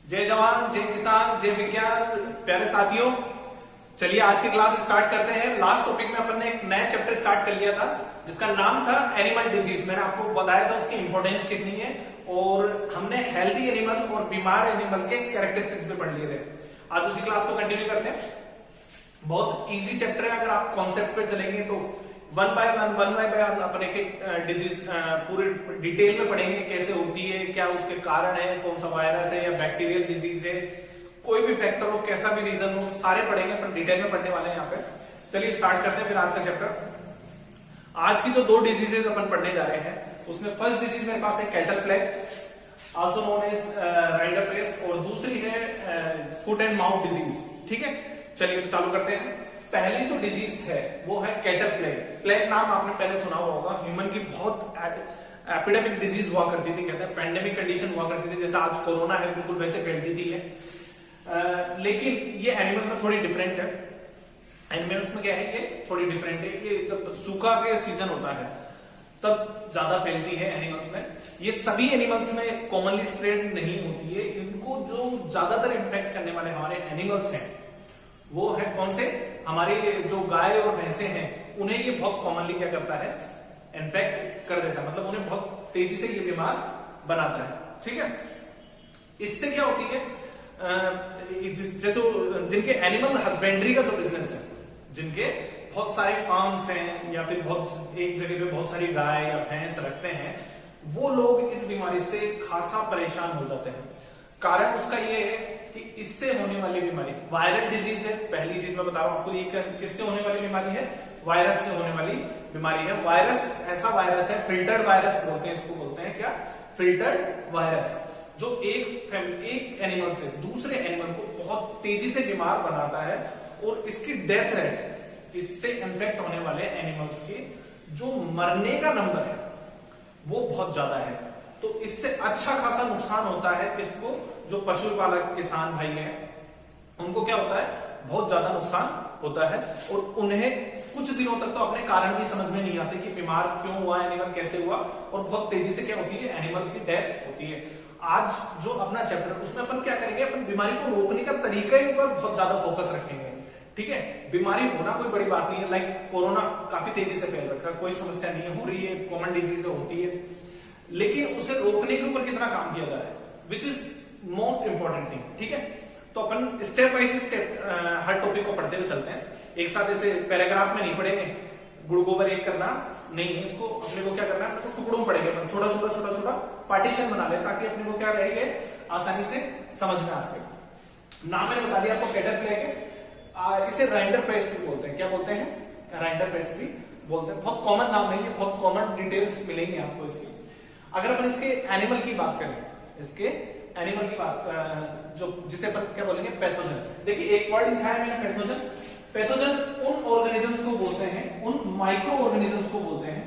जय जवान जय किसान जय विज्ञान। प्यारे साथियों, चलिए आज की क्लास स्टार्ट करते हैं। लास्ट टॉपिक में अपन ने एक नया चैप्टर स्टार्ट कर लिया था जिसका नाम था एनिमल डिजीज। मैंने आपको बताया था उसकी इंपॉर्टेंस कितनी है और हमने हेल्दी एनिमल और बीमार एनिमल के कैरेक्टरिस्टिक्स भी पढ़ लिए थे। आज उसी क्लास को कंटिन्यू करते हैं। बहुत इजी चैप्टर है, अगर आप कॉन्सेप्ट पे चलेंगे तो वन बाय वन अपन एक डिजीज पूरे डिटेल में पढ़ेंगे, कैसे होती है, क्या उसके कारण है, कौन सा वायरस है या बैक्टीरियल डिजीज है, कोई भी फैक्टर हो, कैसा भी रीजन हो, सारे पढ़ेंगे। अपन डिटेल में पढ़ने वाले हैं यहाँ पे। चलिए स्टार्ट करते हैं फिर आज का चैप्टर। आज की जो दो डिजीजेस अपन पढ़ने जा रहे हैं उसमें फर्स्ट डिजीज मेरे पास है cattle plague also known as rinderpest और दूसरी है फुट एंड माउथ डिजीज। ठीक है, चलिए तो चालू करते हैं। पहली जो डिजीज है वो है कैटल प्लेग। प्लेग नाम आपने पहले सुना होगा। ह्यूमन की बहुत एपिडेमिक डिजीज हुआ करती थी, कहते हैं पेंडेमिक कंडीशन हुआ करती थी। जैसे आज कोरोना है बिल्कुल वैसे फैलती थी है। लेकिन ये एनिमल में थोड़ी डिफरेंट है। एनिमल्स में क्या है, ये थोड़ी डिफरेंट है। ये जब सूखा के सीजन होता है तब ज्यादा फैलती है एनिमल्स में। ये सभी एनिमल्स में कॉमनली स्प्रेड नहीं होती है। इनको जो ज्यादातर इन्फेक्ट करने वाले हमारे एनिमल्स हैं वो है कौन से, हमारे जो गाय और भैंसे हैं उन्हें ये बहुत कॉमनली क्या करता है, इन्फेक्ट कर देता है। मतलब उन्हें बहुत तेजी से ये बीमार बनाता है। ठीक है, इससे क्या होती है, जो जिनके एनिमल हस्बेंड्री का जो बिजनेस है, जिनके बहुत सारे फार्म्स हैं या फिर बहुत एक जगह पे बहुत सारी गाय या भैंस रखते हैं, वो लोग इस बीमारी से खासा परेशान हो जाते हैं। कारण उसका ये है कि इससे होने वाली बीमारी वायरल डिजीज है। पहली चीज मैं बता रहा हूं आपको, ये किससे होने वाली बीमारी है, वायरस से होने वाली बीमारी है। वायरस ऐसा वायरस है, फिल्टर्ड वायरस बोलते हैं इसको, बोलते हैं क्या, फिल्टर्ड वायरस, जो एक एनिमल से दूसरे एनिमल को बहुत तेजी से बीमार बनाता है और इसकी डेथ रेट, इससे इन्फेक्ट होने वाले एनिमल्स के जो मरने का नंबर है वो बहुत ज्यादा है। तो इससे अच्छा खासा नुकसान होता है किसको, जो पशुपालक किसान भाई हैं उनको क्या होता है, बहुत ज्यादा नुकसान होता है। और उन्हें कुछ दिनों तक तो अपने कारण भी समझ में नहीं आते कि बीमार क्यों हुआ एनिमल, कैसे हुआ, और बहुत तेजी से क्या होती है, एनिमल की डेथ होती है। आज जो अपना चैप्टर उसमें अपन क्या करेंगे, अपन बीमारी को रोकने का तरीका ही पर बहुत ज्यादा फोकस रखेंगे। ठीक है, बीमारी होना कोई बड़ी बात नहीं है। लाइक कोरोना काफी तेजी से फैल रखा है, कोई समस्या नहीं है, हो रही है, कॉमन डिजीज होती है, लेकिन उसे रोकने के ऊपर कितना काम किया जा रहा है, which is most important thing. ठीक है, तो अपन स्टेप बाय स्टेप हर टॉपिक को पढ़ते हुए चलते हैं। एक साथ ऐसे पैराग्राफ में नहीं पढ़ेंगे, गुड़गोबर एक करना नहीं है। इसको अपने को क्या करना है, अपने को टुकड़ों में पढ़ेंगे, छोटा छोटा पार्टीशन बना ले ताकि अपने को क्या रहेगा, आसानी से समझ में आ सके। नाम मैंने बता दिया आपको, कैटल प्लेग है। इसे राइंडर पेस्ट भी बोलते हैं। क्या बोलते हैं, राइंडर पेस्ट भी बोलते हैं। बहुत कॉमन नाम है ये, बहुत कॉमन डिटेल्स मिलेंगे आपको इसकी। अगर अपन इसके एनिमल की बात करें, इसके एनिमल की बात जो जिसे अपन क्या बोलेंगे, पैथोजन। देखिए एक वर्ड लिखा है मैंने, पैथोजन। पैथोजन उन ऑर्गेनिजम्स को बोलते हैं, उन माइक्रो ऑर्गेनिजम्स को बोलते हैं,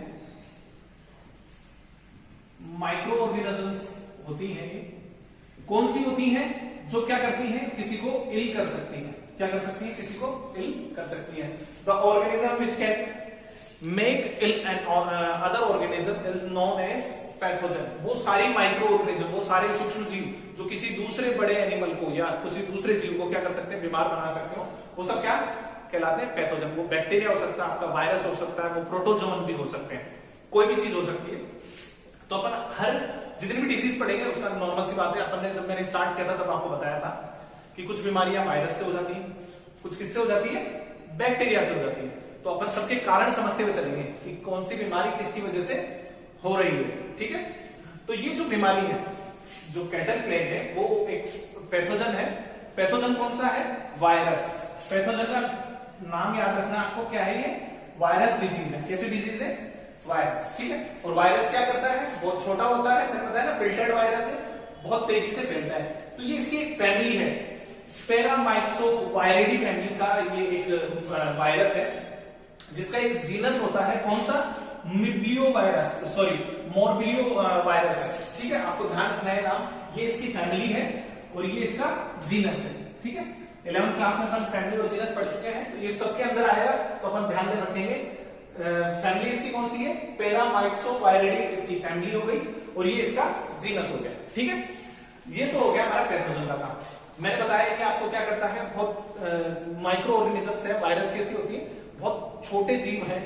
माइक्रो ऑर्गेनिजम्स होती हैं ये। कौन सी होती हैं, जो क्या करती हैं, किसी को इल कर सकती है। क्या कर सकती है, किसी को इल कर सकती है। The organism which can make ill and other organism is known as pathogen. वो सारी माइक्रो ऑर्गेनिज्म, वो सारे सूक्ष्म जीव जो किसी दूसरे बड़े एनिमल को या किसी दूसरे जीव को क्या कर सकते हैं, बीमार बना सकते हो, वो सब क्या कहलाते हैं, पैथोजन। वो बैक्टीरिया हो सकता है, आपका वायरस हो सकता है, वो प्रोटोजोन भी हो सकते हैं, कोई भी चीज हो सकती है। तो अपन हर जितनी भी डिजीज पढ़ेंगे उसका नॉर्मल सी बात है। अपन ने जब मैंने स्टार्ट किया था तब आपको बताया था कि कुछ बीमारियां वायरस से हो जाती है, कुछ किससे हो जाती है, बैक्टीरिया से हो जाती है। तो अपन सबके कारण समझते हुए चलेंगे कि कौन सी बीमारी किसकी वजह से हो रही है। ठीक है, तो ये जो बीमारी है, जो कैटल प्लेग है, वो एक पैथोजन है। पैथोजन कौन सा है, वायरस। पैथोजन का नाम याद रखना आपको, क्या है ये, वायरस डिजीज है। कैसी डिजीज है, वायरस। ठीक है, और वायरस क्या करता है, बहुत छोटा होता है, मैंने बताया ना, फिल्टर्ड वायरस है, बहुत तेजी से फैलता है। तो ये इसकी एक फैमिली है, पैरामाइक्सोवायरिडी फैमिली का ये एक वायरस है, जिसका एक जीनस होता है, कौन सा, मिबियो वायरस, सॉरी मोरबिलियो वायरस है। ठीक है, आपको ध्यान रखना है नाम, ये इसकी फैमिली है और ये इसका जीनस है। ठीक है, 11th क्लास में अपन फैमिली और जीनस पढ़ चुके हैं, तो ये सबके अंदर आएगा, तो अपन ध्यान में रखेंगे। फैमिली इसकी कौन सी है, पैरामाइक्सोवायरिडी इसकी फैमिली हो गई और ये इसका जीनस हो गया। ठीक है, ये तो हो गया हमारा पैथोजन का काम। मैंने बताया कि आपको क्या करता है, बहुत माइक्रो ऑर्गेनिजम्स है, वायरस कैसी होती है, बहुत छोटे जीव हैं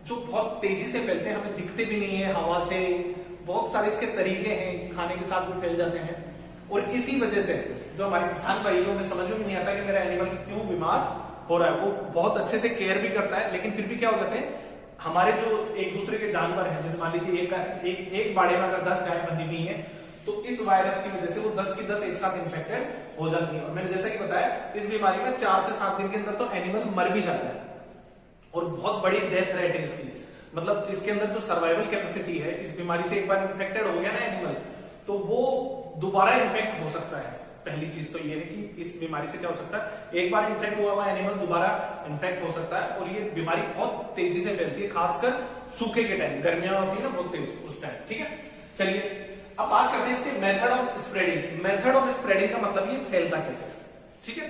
जो बहुत तेजी से फैलते हैं, हमें दिखते भी नहीं है हवा से, बहुत सारे इसके तरीके हैं, खाने के साथ भी फैल जाते हैं। और इसी वजह से जो हमारे किसान भाइयों में समझ में नहीं आता कि मेरा एनिमल क्यों बीमार हो रहा है, वो बहुत अच्छे से केयर भी करता है, लेकिन फिर भी क्या हो जाते हैं हमारे जो एक दूसरे के जानवर हैं, जैसे मान लीजिए एक बाड़े में अगर 10 गाय बंधी हुई है, तो इस वायरस की वजह से वो 10 की 10 एक साथ इन्फेक्टेड हो जाती है। और मैंने जैसा कि बताया, इस बीमारी में 4 से 7 दिन के अंदर तो एनिमल मर भी जाता है और बहुत बड़ी डेथ रेट है इसकी। मतलब इसके अंदर जो सर्वाइवल कैपेसिटी है, इस बीमारी से एक बार इन्फेक्टेड हो गया ना एनिमल, तो वो दोबारा इन्फेक्ट हो सकता है। पहली चीज तो ये है कि इस बीमारी से क्या हो सकता है, एक बार इन्फेक्ट हुआ हुआ एनिमल दोबारा इन्फेक्ट हो सकता है। और ये बीमारी बहुत तेजी से फैलती है, खासकर सूखे के टाइम, गर्मियां होती है ना बहुत तेज उस टाइम। ठीक है, चलिए अब बात करते हैं इसके method of spreading. Method of spreading का मतलब ये फैलता कैसे। ठीक है,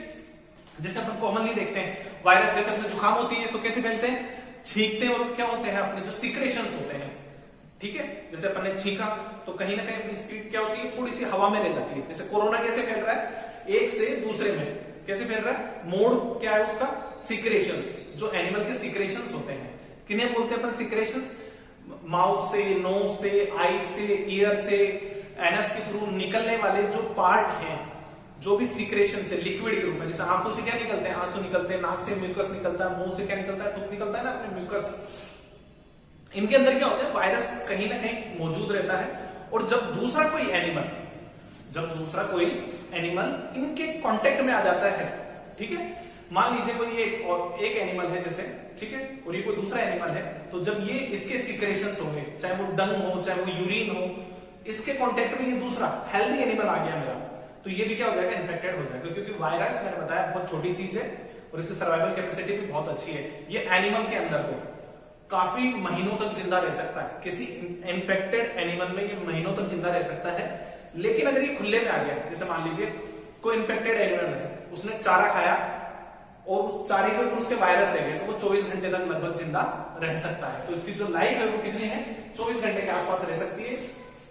जैसे अपन कॉमनली देखते हैं वायरस, जैसे अपने जुकाम होती है तो कैसे फैलते हैं, छींकते वक्त क्या होते हैं अपने जो सिक्रेशंस होते हैं, ठीक है, जैसे अपन ने छींका तो कहीं ना कहीं अपनी स्पीड क्या होती है, थोड़ी सी हवा में रह जाती है। जैसे कोरोना कैसे फैल रहा है, एक से दूसरे में कैसे फैल रहा है, मोड क्या है उसका, सिक्रेशंस, जो एनिमल के सिक्रेशंस होते हैं। किन्हें बोलते हैं अपन सिक्रेशंस, माउथ से, नोज से, आई से, ईयर से, एनस के थ्रू निकलने वाले जो पार्ट हैं, जो भी सिक्रेशन से लिक्विड के रूप में, जैसे आंखों से क्या निकलते हैं, आंसू निकलते हैं, नाक से म्यूकस निकलता है, मुंह से क्या निकलता है, थूक निकलता है ना अपने म्यूकस। इनके अंदर क्या होता है, वायरस कहीं ना कहीं मौजूद रहता है। और जब दूसरा कोई एनिमल इनके कांटेक्ट में आ जाता है, ठीक है, मान लीजिए कोई एक एनिमल है जैसे, ठीक है, और ये कोई दूसरा एनिमल है, तो जब ये इसके सिक्रेशंस होंगे, चाहे वो डंग हो, चाहे वो यूरिन हो, इसके कांटेक्ट में ये दूसरा हेल्दी एनिमल आ गया मेरा, तो ये भी क्या हो जाएगा, इन्फेक्टेड हो जाएगा। क्योंकि वायरस मैंने बताया बहुत छोटी चीज है और इसकी सर्वाइवल कैपेसिटी भी बहुत अच्छी है। ये एनिमल के अंदर को काफी महीनों तक जिंदा रह सकता है, किसी इन्फेक्टेड एनिमल में ये महीनों तक जिंदा रह सकता है। लेकिन अगर ये खुले में आ गया, जैसे मान लीजिए कोई इन्फेक्टेड एनिमल है, उसने चारा खाया और उस चारे के ऊपर उसके वायरस रह गए, तो वो 24 घंटे तक लगभग जिंदा रह सकता है। तो इसकी जो लाइफ है वो कितनी है, 24 घंटे के आसपास रह सकती है।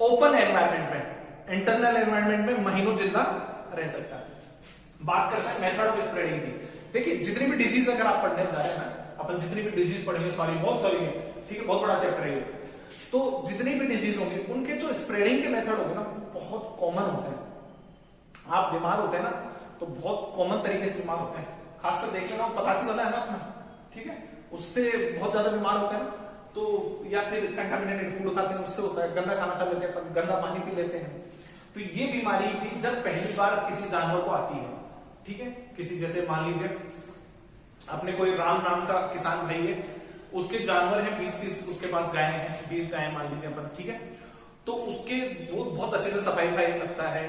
ओपन एनवायरमेंट में, इंटरनल एनवायरमेंट में महीनों जिंदा रह सकता है। बात करते हैं मेथड ऑफ स्प्रेडिंग की। देखिए जितनी भी डिजीज अगर आप पढ़ने जा रहे हैं ना, अपन जितनी भी डिजीज पढ़ेंगे, बहुत सॉरी है, ठीक है, बहुत बड़ा चैप्टर है ये, तो जितनी भी डिजीज होंगी उनके जो स्प्रेडिंग के मेथड होंगे ना बहुत कॉमन होते हैं। आप बीमार होते हैं ना तो बहुत कॉमन तरीके से बीमार होते हैं, खासकर देख लेना पतासी वाला है ना अपना, ठीक है, उससे बहुत ज्यादा बीमार होते हैं। तो या फिर कंटामिनेटेड फूड खाते हैं, उससे होता है, गंदा खाना खा लेते हैं, गंदा पानी पी लेते हैं। तो ये बीमारी भी जब पहली बार किसी जानवर को आती है, ठीक है, किसी जैसे मान लीजिए अपने कोई राम नाम का किसान भाई है, उसके जानवर हैं 20-30, उसके पास गायें हैं 20 गायें मान लीजिए अपन, ठीक है, तो उसके दूध बहुत अच्छे से सफाई रखता है,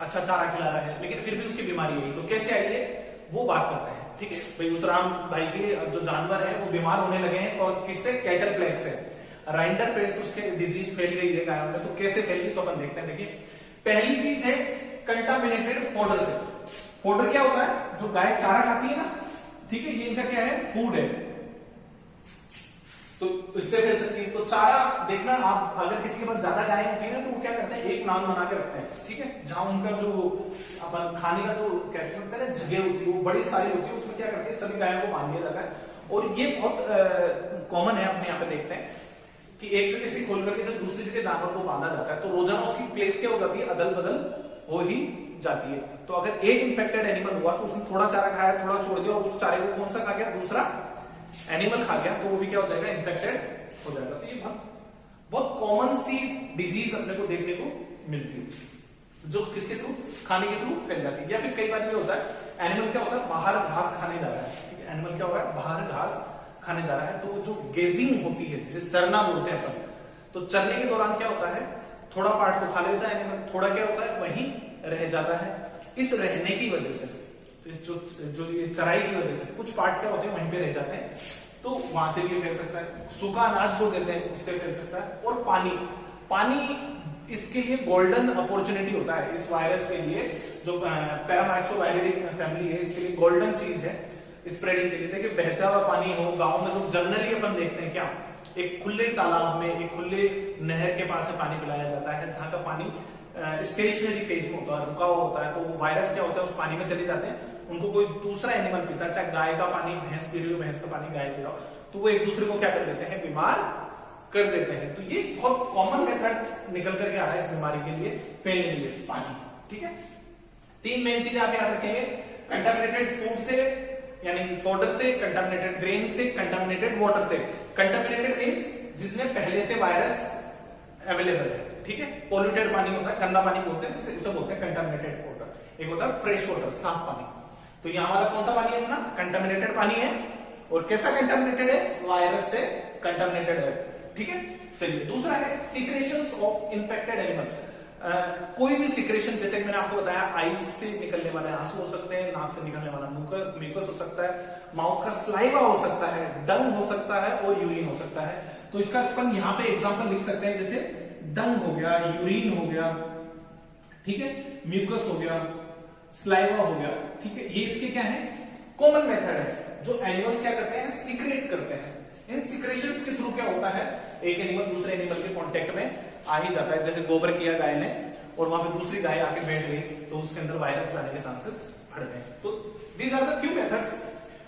अच्छा चारा खिला रहा है, लेकिन फिर भी उसकी बीमारी आई, तो कैसे आई है वो बात करते हैं। ठीक है भाई, उस राम भाई के जो जानवर है वो बीमार होने लगे हैं, और किससे, कैटल प्लेग से, राइंडर पेस्ट उसके डिजीज फैल गई है गायों में। तो कैसे फैली, तो अपन देखते हैं। देखिए पहली चीज है कंटामिनेटेड फोडर से। फोडर क्या होता है, जो गाय चारा खाती है ना, ठीक है, ये इनका क्या है, फूड है, तो इससे फैल सकती है। तो चारा देखना, आप अगर किसी के पास ज्यादा गाय होती है ना तो वो क्या करते हैं, एक नाम बना के रखते हैं, ठीक है, जहां उनका जो अपन खाने का जो कह सकते हैं जगह होती है वो बड़ी सारी होती है, उसमें क्या करते हैं सभी गायों को बांध दिया जाता है। और ये बहुत कॉमन है, अपने यहाँ पे देखते हैं कि एक जगह से खोल करके जब दूसरी जगह जानवर को बांधा जाता है तो रोजाना उसकी प्लेस क्या हो जाती है, अदल बदल हो ही जाती है। तो अगर एक इन्फेक्टेड एनिमल हुआ तो उसने थोड़ा चारा खाया, थोड़ा छोड़ दिया, और उस चारे को कौन सा खा गया, दूसरा एनिमल खा गया, तो वो भी क्या हो जाएगा, इन्फेक्टेड हो जाएगा। तो ये बहुत कॉमन सी डिजीज अपने को देखने को मिलती है, जो किसके थ्रू, खाने के थ्रू फैल जाती है। या फिर कई बार ये होता है एनिमल क्या होता है, बाहर घास खाने जा रहा है, ठीक है, एनिमल क्या हो रहा है, बाहर घास खाने जा रहा है, तो जो गेजिंग होती है, जिसे चरना बोलते हैं अपन, तो चरने के दौरान क्या होता है, थोड़ा पार्ट तो खा लेता है एनिमल, थोड़ा क्या होता है वहीं रह जाता है। इस रहने की वजह से, इस जो ये चराई की वजह से कुछ पार्ट क्या होते हैं वहीं पे रह जाते हैं, तो वहां से भी फैल सकता है। सूखा अनाज जो देते हैं उससे फैल सकता है। और पानी इसके लिए गोल्डन अपॉर्चुनिटी होता है, इस वायरस के लिए, जो पैरामाइक्सोवायरिडी फैमिली है, इसके लिए गोल्डन चीज है स्प्रेडिंग के लिए। देखिए बहता हुआ पानी हो, गांव में लोग जनरली अपन देखते हैं क्या, एक खुले तालाब में, एक खुले नहर के पास से पानी पिलाया जाता है, जहां का पानी स्टेशनरी फेज में होता है, रुका हुआ होता है, तो वो वायरस क्या होता है उस पानी में चले जाते हैं, उनको कोई दूसरा एनिमल पीता है, चाहे गाय का पानी भैंस पी रही हो, भैंस का पानी गाय पी रहा हो, तो वो एक दूसरे को क्या कर देते हैं, बीमार कर देते हैं। तो ये बहुत कॉमन मेथड निकल करके आ रहा है इस बीमारी के लिए फैलने के लिए, पानी। ठीक है, 3 मेन चीजें आप याद रखेंगे, कंटामिनेटेड फूड से यानी फॉडर से, कंटामिनेटेड ग्रेन से, कंटामिनेटेड वाटर से। कंटामिनेटेड मींस जिसमें पहले से वायरस अवेलेबल है। ठीक है, पोल्यूटेड पानी होता है, गंदा पानी बोलते हैं, उसे बोलते हैं कंटामिनेटेड वाटर। एक होता है फ्रेश वाटर, साफ पानी। तो यहां वाला कौन सा पानी है अपना, कंटामिनेटेड पानी है। और कैसा कंटामिनेटेड है, वायरस से कंटामिनेटेड है। ठीक है, चलिए दूसरा है सिक्रेशंस ऑफ इन्फेक्टेड एनिमल। कोई भी सिक्रेशन, जैसे मैंने आपको बताया, आईज से निकलने वाले आंसू हो सकते हैं, नाक से निकलने वाला म्यूकस हो सकता है, माउथ का स्लाइवा हो सकता है, डंग हो सकता है और यूरिन हो सकता है। तो इसका अपन यहाँ पे एग्जांपल लिख सकते हैं, जैसे डंग हो गया, यूरिन हो गया, ठीक है, म्यूकस हो गया, स्लाइवा हो गया। ठीक है, ये इसके क्या है, कॉमन मेथड है जो एनिमल्स क्या करते हैं, सिक्रेट करते हैं। इन सिक्रेशंस के थ्रू क्या होता है, एक एनिमल दूसरे एनिमल के कांटेक्ट में आ ही जाता है। जैसे गोबर किया गाय ने और वहां पे दूसरी गाय आके बैठ गई, तो उसके अंदर वायरस जाने के चांसेस बढ़ गए। तो these are the few methods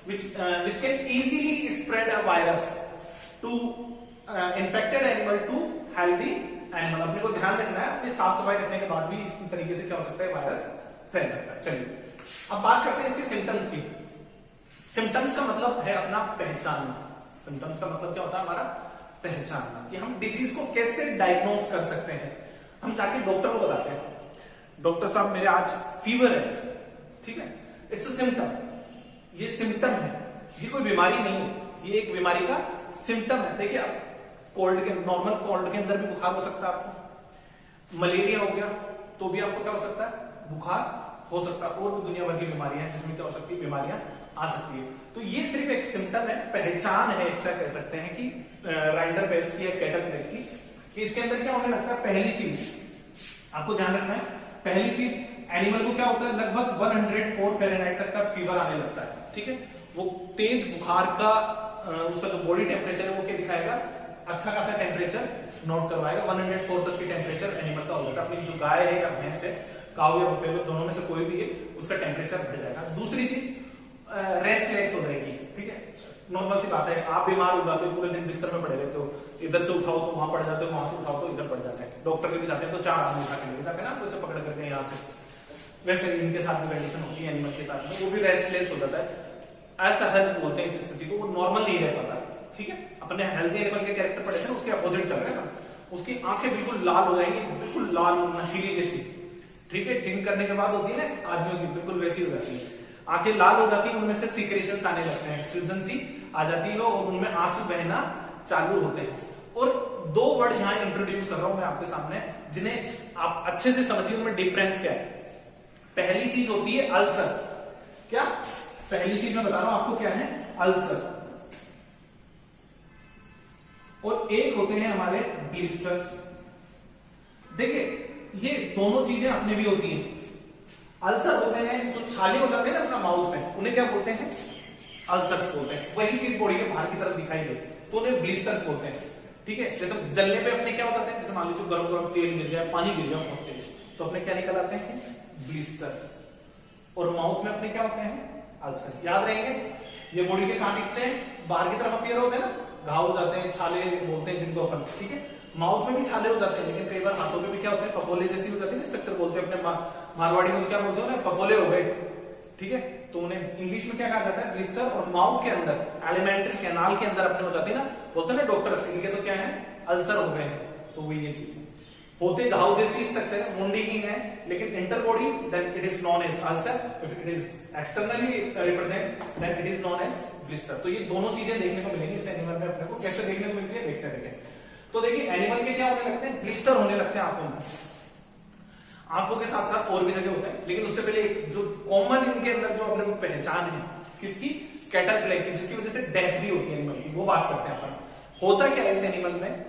which can easily spread a virus to infected animal to healthy animal। अपने को ध्यान रखना है, अपनी साफ सफाई रखने के बाद भी इस तरीके से क्या हो सकता है, वायरस फैल सकता है। चलिए अब बात करते हैं इसके सिम्टम्स की। सिम्टम्स का मतलब है अपना पहचानना। सिम्टम्स का मतलब क्या होता है, हमारा पहचानना, कि हम डिजीज को कैसे डायग्नोज कर सकते हैं। हम जाके डॉक्टर को बताते हैं, डॉक्टर साहब मेरे आज फीवर है, ठीक है, इट्स अ सिम्टम। ये सिम्टम है, ये कोई बीमारी नहीं है, ये एक बीमारी का सिम्टम है। देखिए आप कोल्ड के, नॉर्मल कोल्ड के अंदर भी बुखार हो सकता है आपको, मलेरिया हो गया तो भी आपको क्या हो सकता है, बुखार हो सकता है, और भी दुनिया भर की बीमारियां हैं जिसमें क्या हो सकती है, बीमारियां आ सकती है। तो ये सिर्फ एक सिम्टम है, पहचान है, ऐसा कह सकते हैं कि राइंडर बेस्ट की या कैटल ब्लैक की, कि इसके अंदर क्या होने लगता है। पहली चीज आपको ध्यान रखना है, पहली चीज एनिमल को क्या होता है, लगभग 104 फ़ारेनहाइट तक का फीवर आने लगता है। ठीक है, वो तेज बुखार का उसका जो बॉडी टेम्परेचर है वो क्या दिखाएगा, अच्छा खासा टेम्परेचर नोट करवाएगा। 104 तक की टेम्परेचर एनिमल का होगा। अपनी जो गाय है या भैंस है, काऊ या बफेलो, दोनों में से कोई भी है, उसका टेम्परेचर बढ़ जाएगा। दूसरी चीज रेस्टलेस हो जाएगी। ठीक है, नॉर्मल सी बात है, आप बीमार हो जाते हो, पूरे दिन बिस्तर में पड़े रहते हो, इधर से उठाओ तो वहां पड़ जाते हो, वहां से उठाओ तो इधर पड़ जाते हैं। डॉक्टर के भी जाते हैं तो 4 आदमी उठा के लेके जाते हैं ना, आपको इसे पकड़ करके यहाँ से। वैसे इनके साथ भी कंडीशन होती है एनिमल के साथ में, वो भी रेस्टलेस हो जाता है, असहज बोलते हैं इस स्थिति को, वो नॉर्मल नहीं रह पाता। ठीक है, अपने हेल्थी एनिमल के कैरेक्टर पढ़े थे, उसके अपोजिट चल रहे हैं ना, उसकी आंखें बिल्कुल लाल हो जाएंगी, बिल्कुल लाल नशीली जैसी। ठीक है, ड्रिंक करने के बाद होती है ना आदमियों की, बिल्कुल वैसी हो जाती है, आंखें लाल हो जाती है, उनमें से सीक्रेशंस आने लगते हैं, एक्सक्रीशन सी आ जाती है और उनमें आंसू बहना चालू होते हैं। और 2 वर्ड यहां इंट्रोड्यूस कर रहा हूं मैं आपके सामने, जिन्हें आप अच्छे से समझिए, उनमें डिफरेंस क्या है। पहली चीज होती है अल्सर। क्या पहली चीज मैं बता रहा हूं आपको, क्या है, अल्सर। और एक होते हैं हमारे ब्लिस्टर्स। देखिए ये दोनों चीजें अपने भी होती हैं। अल्सर होते हैं जो छाले हो जाते हैं ना अपना माउथ में, उन्हें क्या बोलते हैं, अल्सर्स बोलते हैं। वही चीज बॉडी के बाहर की तरफ दिखाई दे तो उन्हें ब्लिस्टर्स बोलते हैं। ठीक है, जैसे जलने पे अपने क्या हो जाते हैं, जैसे मान लीजिए गरम गरम तेल गिर जाए, पानी गिर जाए बहुत तेज, तो अपने क्या निकल आते हैं, ब्लिस्टर्स। और माउथ में अपने क्या होते हैं, अल्सर। याद रहेंगे, ये बॉडी के कहां दिखते हैं, बाहर की तरफ अपीयर होते हैं ना, घाव हो जाते हैं, छाले बोलते हैं जिनको अपन। ठीक है, माउथ में भी छाले हो जाते हैं, लेकिन कई बार हाथों में भी क्या होते हैं, पपोले जैसी हो जाती है, स्ट्रक्चर बोलते हैं अपने मारवाड़ी में, तो क्या बोलते हैं ना, पपोले हो गए। ठीक है, तो उन्हें इंग्लिश में क्या कहा जाता है, ब्लिस्टर। और माउथ के अंदर एलिमेंट्री कैनाल के अंदर अपने हो जाती है ना, बोलते हैं ना डॉक्टर, इनके तो क्या है, अल्सर हो गए हैं। तो वही ये चीज होते घाव जैसी स्ट्रक्चर है, मुंडी ही है, लेकिन inter body then it is known as ulcer, if it is externally represent then it is known as blister. तो ये दोनों चीजें देखने को मिलेंगी इस एनिमल में। अपने को कैसे देखने को मिलती है, देखते देखें। तो देखिए एनिमल के क्या होने लगते हैं, ब्लिस्टर होने लगते हैं आंखों में। आंखों के साथ साथ और भी जगह होते हैं, लेकिन उससे पहले एक जो कॉमन इनके अंदर जो अपने को पहचान है किसकी, कैटल ब्लैक की, जिसकी वजह से डेथ भी होती है एनिमल की, वो बात करते हैं अपन। होता क्या है इस एनिमल में,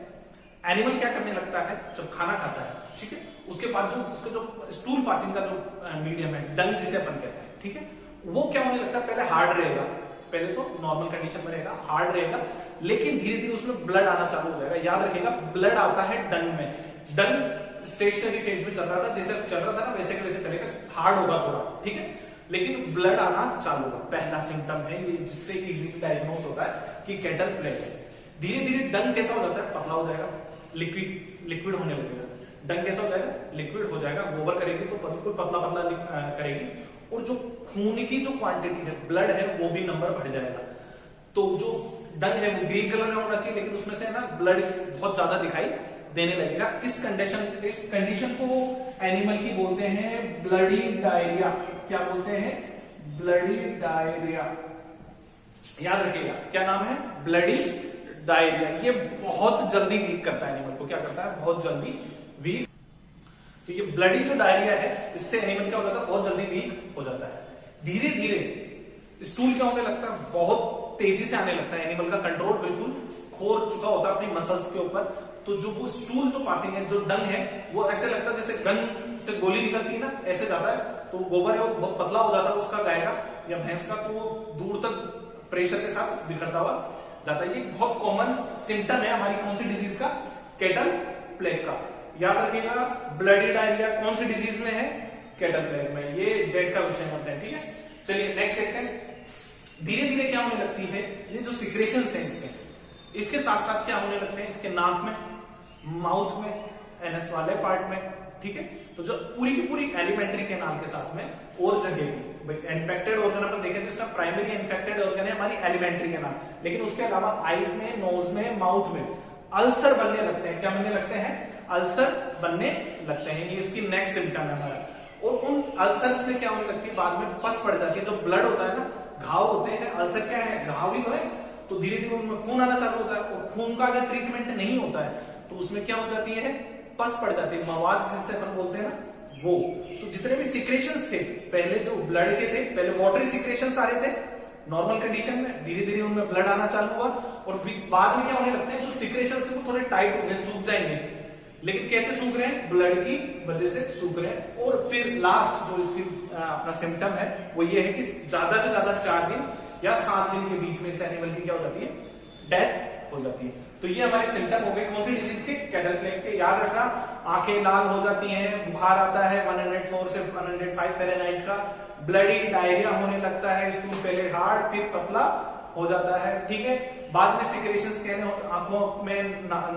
एनिमल क्या करने लगता है, जब खाना खाता है, ठीक है, उसके बाद जो उसका जो स्टूल पासिंग का जो मीडियम है, डंग जिसे अपन कहते हैं, ठीक है, वो क्या होने लगता है, पहले हार्ड रहेगा, पहले तो नॉर्मल कंडीशन में रहेगा, हार्ड रहेगा, लेकिन धीरे धीरे उसमें ब्लड आना चालू हो जाएगा। याद रखिएगा, ब्लड आता है डंग में। डंग स्टेशनरी फेज में चल रहा था, जैसे चल रहा था ना वैसे के वैसे चलेगा, हार्ड होगा थोड़ा, ठीक है, लेकिन ब्लड आना चालू होगा। पहला सिम्टम है ये, जिससे इजीली डायग्नोस होता है कि केटल प्लेग है। धीरे धीरे डंग कैसा हो जाता है, पतला हो जाएगा, लिक्विड होने लगेगा। डंग कैसा हो जाएगा, लिक्विड हो जाएगा। गोबर करेगी तो बिल्कुल पतला पतला करेगी, और जो खून की जो क्वांटिटी है, ब्लड है, वो भी नंबर बढ़ जाएगा। तो जो डंग है वो ग्रीन कलर में होना चाहिए, लेकिन उसमें से ना ब्लड बहुत ज्यादा दिखाई देने लगेगा। इस कंडीशन को एनिमल की बोलते हैं ब्लडी डायरिया। क्या बोलते हैं, ब्लडी डायरिया। याद रखिएगा क्या नाम है, ब्लडी डायरिया। ये बहुत जल्दी वीक करता है एनिमल को, क्या करता है, बहुत जल्दी वीक। तो ये ब्लडी जो डायरिया है, इससे एनिमल क्या हो जाता है, बहुत जल्दी वीक हो जाता है। धीरे धीरे स्टूल क्या होने लगता है, बहुत तेजी से आने लगता है। एनिमल का कंट्रोल बिल्कुल खो चुका होता है अपनी मसल्स के ऊपर। तो जो वो स्टूल जो पासिंग है, जो डंग है, वो ऐसे लगता है जैसे गन से गोली निकलती है ना, ऐसे जाता है। तो गोबर है वो बहुत पतला हो जाता है उसका, गाय का या भैंस का, तो वो दूर तक प्रेशर के साथ बिखरता हुआ जाता है। ये बहुत कॉमन सिम्टम है हमारी कौन सी डिजीज का, केटल प्लेग का। याद रखिएगा ब्लडी डायरिया कौन सी डिजीज में है, केटल प्लेग में। ये जेड का विषय होता है, ठीक है। चलिए नेक्स्ट देखते हैं। धीरे धीरे क्या होने लगती है, ये जो सिक्रेशन है इसके साथ साथ क्या होने लगते हैं, इसके नाक में, माउथ में, एनएस वाले पार्ट में, ठीक है। तो जो पूरी की पूरी एलिमेंट्री कैनाल के साथ में और जगह भी, इन्फेक्टेड ऑर्गन अपन देखें तो इसका प्राइमरी इन्फेक्टेड ऑर्गन है हमारी एलिमेंट्री कैनाल, लेकिन उसके अलावा आईज में, नोज में, माउथ में अल्सर बनने लगते हैं। क्या बनने लगते हैं, अल्सर बनने लगते हैं। ये इसकी नेक्स्ट सिम्टम है हमारा। और उन अल्सर्स में क्या होने लगती है, बाद में पस पड़ जाती है। जो ब्लड होता है ना, घाव होते हैं, अल्सर क्या है, घाव ही तो है। तो धीरे धीरे उनमें खून आना चालू होता है, और खून का अगर ट्रीटमेंट नहीं होता है तो उसमें क्या हो जाती है, पस पड़ जाती है, मवाद जिसे अपन बोलते हैं ना, वो। तो जितने भी सिक्रेशंस थे पहले, जो ब्लड के थे, पहले वाटरी सिक्रेशंस आ रहे थे नॉर्मल कंडीशन में, धीरे धीरे उनमें ब्लड आना चालू हुआ, और बाद में क्या होने लगते हैं, जो सिक्रेशंस है वो थोड़े टाइट हो गए, सूख जाएंगे। लेकिन कैसे सूख रहे हैं, ब्लड की वजह से सूख रहे हैं। और फिर लास्ट जो इसकी अपना सिम्टम है वो ये है कि ज्यादा से ज्यादा 4 दिन या 7 दिन के बीच में इस एनिमल की क्या हो जाती है, डेथ हो जाती है। तो ये हमारे सिम्टम हो गए कौन सी डिजीज के, केटल प्लेग के। याद रखना, आंखें लाल हो जाती हैं, बुखार आता है 104 से 105 फ़ारेनहाइट का, ब्लडी डायरिया होने लगता है, स्टूल पहले हार्ड फिर पतला हो जाता है, ठीक है। बाद में सिक्रेशंस कहने, आंखों में,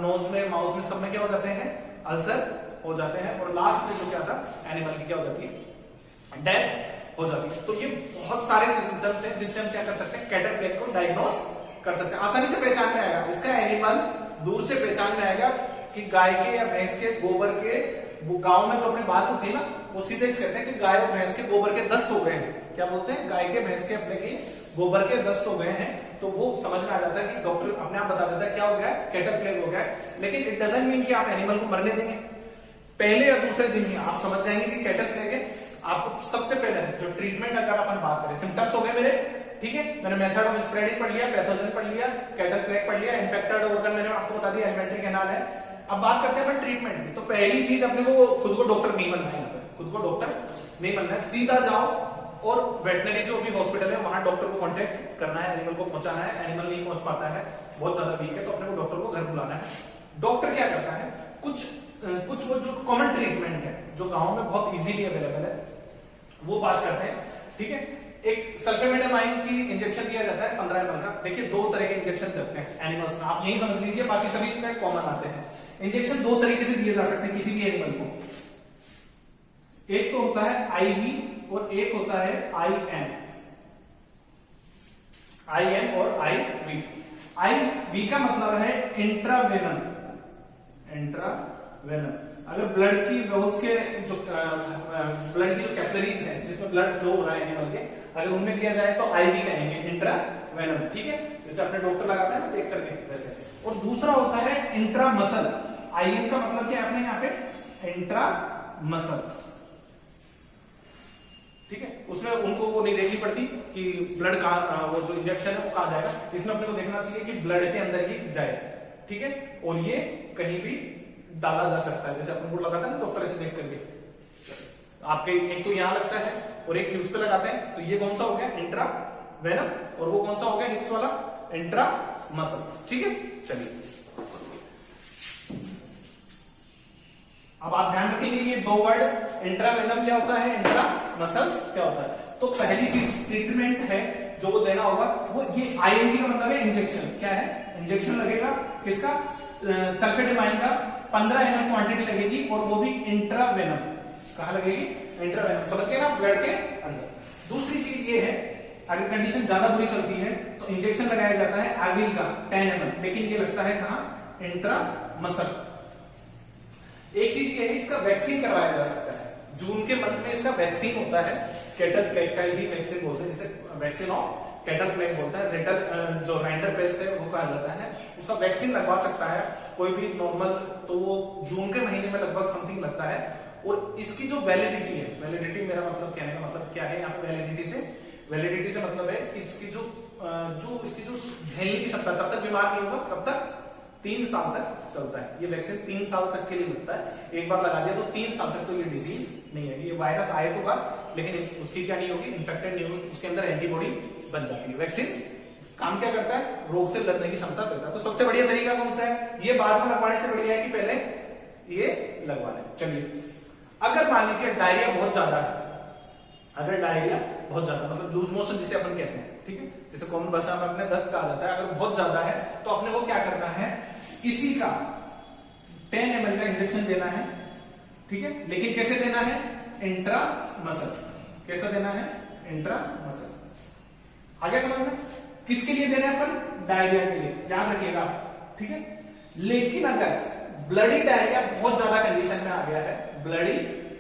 नोज में, माउथ में, सब में क्या हो जाते हैं, अल्सर हो जाते हैं। और लास्ट में जो क्या था, एनिमल की क्या हो जाती है, डेथ हो जाती है। तो ये बहुत सारे सिम्टम्स हैं जिससे हम क्या कर सकते हैं, केटल प्लेग को डायग्नोस कर सकते हैं। आसानी से पहचान में आएगा इसका, एनिमल दूर से पहचान में आएगा कि गाय के या भैंस के गोबर के, वो गांव में जो अपनी बात होती है ना, वो सीधे कहते हैं कि गाय और भैंस के गोबर के दस्त हो गए हैं। क्या बोलते हैं, गाय के भैंस के अपने के गोबर के दस्त हो गए हैं। तो वो समझ में आ जाता है कि डॉक्टर अपने आप बता देता है क्या हो गया है, केटल प्लेग हो गया है। लेकिन इट डजंट मीन कि आप एनिमल को मरने देंगे। पहले या दूसरे दिन ही आप समझ जाएंगे कि केटल प्लेग है। आपको सबसे पहले जो ट्रीटमेंट अगर अपन बात करें, सिम्टम्स हो गए मेरे, ठीक है। मैंने मेथड ऑफ स्प्रेडिंग पढ़ लिया, पैथोजन पढ़ लिया, केटल प्लेग पढ़ लिया, इन्फेक्टेड ऑर्गन मैंने आपको बता दिया, एलिमेंट्री कैनाल है। अब बात करते हैं अपन ट्रीटमेंट की। तो पहली चीज अपने को खुद को डॉक्टर नहीं बनना है, खुद को डॉक्टर नहीं बनना है। सीधा जाओ और वेटनरी जो भी हॉस्पिटल है वहां डॉक्टर को कांटेक्ट करना है, एनिमल को पहुंचाना है। एनिमल नहीं पहुंच पाता है, बहुत ज्यादा वीक है, तो अपने को डॉक्टर को घर बुलाना है। डॉक्टर क्या करता है, कुछ वो जो कॉमन ट्रीटमेंट है जो गाँव में बहुत इजीली अवेलेबल है वो बात करते हैं, ठीक है। एक सल्फेमेटामाइन की इंजेक्शन दिया जाता है 15 ml का। देखिए 2 तरह के इंजेक्शन करते हैं एनिमल्स में, आप यही समझ लीजिए, बाकी सभी में कॉमन आते हैं। इंजेक्शन 2 तरीके से दिए जा सकते हैं किसी भी एनिमल को। एक तो होता है आईवी और एक होता है आईएम और आईवी। आईवी का मतलब है इंट्रावेनम। अगर ब्लड की वेल्स के जो ब्लड की जो कैपिलरीज हैं जिसमें ब्लड फ्लो हो रहा है एनिमल के, अगर उनमें दिया जाए तो आईवी कहेंगे, इंट्रावेनम, ठीक है। जैसे अपने डॉक्टर लगाता है ना देख करके वैसे। और दूसरा होता है इंट्रामसल। आईएम का मतलब क्या है अपने यहाँ पे, इंट्रामसल्स, ठीक है। उसमें उनको वो नहीं देखनी पड़ती कि ब्लड का वो जो इंजेक्शन है वो कहां जाएगा। इसमें अपने को देखना चाहिए कि ब्लड के अंदर ही जाए, ठीक है। और ये कहीं भी डाला जा सकता है, जैसे अपन को लगाता है ना डॉक्टर ऐसे देख करके, आपके एक तो यहां लगता है और एक हिप्स पे लगाते हैं। तो ये कौन सा हो गया, इंट्रावेनम, और वो कौन सा हो गया हिप्स वाला, इंट्रामसल्स, ठीक है। चलिए अब आप ध्यान रखेंगे ये दो वर्ड, इंट्रावेनम क्या होता है, इंट्रा मसल्स क्या होता है। तो पहली चीज ट्रीटमेंट है जो वो देना होगा, वो ये आईएनजी का मतलब है इंजेक्शन। क्या है, इंजेक्शन लगेगा किसका, सल्फेटामाइन का 15 ml क्वांटिटी लगेगी, और वो भी इंट्रावेनम। कहां लगेगी, इंट्रावेनम, समझ गए ना, ब्लड के अंदर। दूसरी चीज ये है, अगर कंडीशन ज्यादा बुरी चलती है तो इंजेक्शन लगाया जाता है एविल का 10 ml, लेकिन ये लगता है कहां, इंट्रा मसल। एक चीज ये है, इसका वैक्सीन करवाया जा सकता है। जून के मंथ में इसका वैक्सीन होता है, कैटल प्लेग का ही वैक्सीन बोलते हैं, जिसे वैक्सीन ऑफ कैटल प्लेग बोलता है। रेटल जो राइंडर पेस्ट है वो कहा जाता है, उसका वैक्सीन लगवा सकता है कोई भी नॉर्मल, तो वो जून के महीने में लगभग समथिंग लगता है। और इसकी जो वैलिडिटी है, वैलिडिटी मेरा मतलब कहने का मतलब क्या है यहाँ पे, वैलिडिटी से मतलब है कि इसकी जो इसकी जो झेलने की क्षमता, कब तक बीमार नहीं होगा, कब तक, 3 साल तक चलता है ये वैक्सीन, 3 साल तक के लिए लगता है। एक बार लगा दिया तो 3 साल तक तो ये डिजीज नहीं है, ये वायरस आए तो बात, लेकिन उसकी क्या नहीं होगी, इन्फेक्टेड नहीं होगी, उसके अंदर एंटीबॉडी बन जाती है। वैक्सीन काम क्या करता है, रोग से लड़ने की क्षमता देता है। तो सबसे बढ़िया तरीका कौन सा है, ये बाद में लगवाने से बढ़िया है कि पहले ये लगवा लें। चलिए, अगर मान लीजिए डायरिया बहुत ज्यादा है, अगर डायरिया बहुत ज्यादा मतलब लूज मोशन जिसे अपन कहते हैं, ठीक है, जिसे कॉमन भाषा में अपने दस्त कहा जाता है, अगर बहुत ज्यादा है तो अपने को क्या करना है, इसी का 10 ml का इंजेक्शन देना है, ठीक है, लेकिन कैसे देना है, इंट्रा मसल। कैसा देना है, इंट्रा मसल। आगे समझ में, किसके लिए देना है अपन, डायरिया के लिए, याद रखिएगा, ठीक है। लेकिन अगर ब्लडी डायरिया बहुत ज्यादा कंडीशन में आ गया है, ब्लडी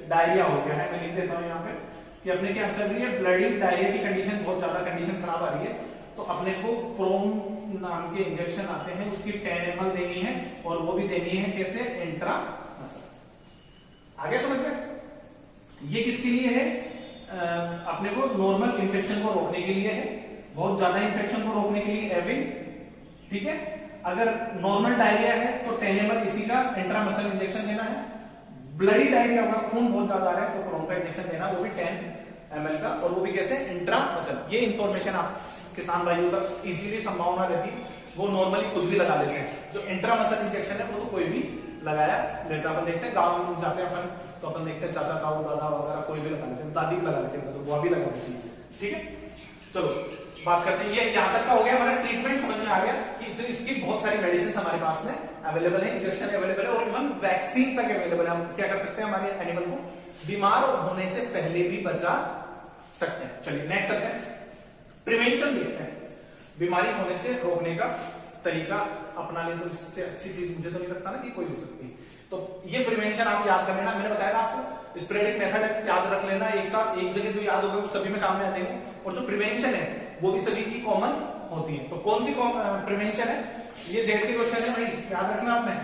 डायरिया हो गया है, मैं लिख देता हूं यहाँ पे कि अपने क्या चल रही है, ब्लडी डायरिया की कंडीशन, बहुत ज्यादा कंडीशन खराब आ रही है, तो अपने को क्रोम नाम के इंजेक्शन आते हैं, उसकी 10 ml देनी है, और वो भी देनी है कैसे, इंट्रा मसल। आगे समझ में, ये किसके लिए है, अपने को नॉर्मल इंफेक्शन को रोकने के लिए है, बहुत ज्यादा इंफेक्शन को रोकने के लिए एविल, ठीक है। अगर नॉर्मल डायरिया है तो 10 ml इसी का इंट्रा मसल इंजेक्शन देना है। ब्लडी डायरिया होगा, खून बहुत ज्यादा आ रहा है, तो क्रोम का इंजेक्शन देना, वो भी 10 ml का, और वो भी कैसे, इंट्रा मसल। ये इंफॉर्मेशन आप किसान भाइयों तक इजीली संभावना रहती, वो नॉर्मली खुद भी लगा लेते हैं। जो इंट्रा मसल इंजेक्शन है वो तो कोई भी लगाया लेता, अपन देखते हैं गांव में जाते हैं अपन, तो अपन देखते हैं चाचा ताऊ दादा वगैरह कोई भी लगा लेते हैं, दादी भी लगा लेते हैं, तो वो भी लगा देती है, ठीक है। चलो बात करते हैं, ये यहां तक का हो गया हमारा, ट्रीटमेंट समझ में आ गया कि तो इसकी बहुत सारी मेडिसिन हमारे पास में अवेलेबल है, इंजेक्शन अवेलेबल है, और इवन वैक्सीन तक अवेलेबल है। हम क्या कर सकते हैं, हमारे एनिमल को बीमार होने से पहले भी बचा सकते हैं। चलिए नेक्स्ट चलते हैं, प्रिवेंशन देखते हैं, बीमारी होने से रोकने का तरीका अपना ले, तो इससे अच्छी चीज मुझे तो नहीं लगता ना कि कोई हो सकती है। तो ये प्रिवेंशन आप याद कर लेना, मैंने बताया था आपको, स्प्रेडिंग मेथड याद रख लेना, एक साथ एक जगह जो याद होगा वो सभी में काम में आते हैं, और जो प्रिवेंशन है वो भी सभी की कॉमन होती है। तो कौन सी प्रिवेंशन है, ये जेड के क्वेश्चन है भाई, याद रखना आपने।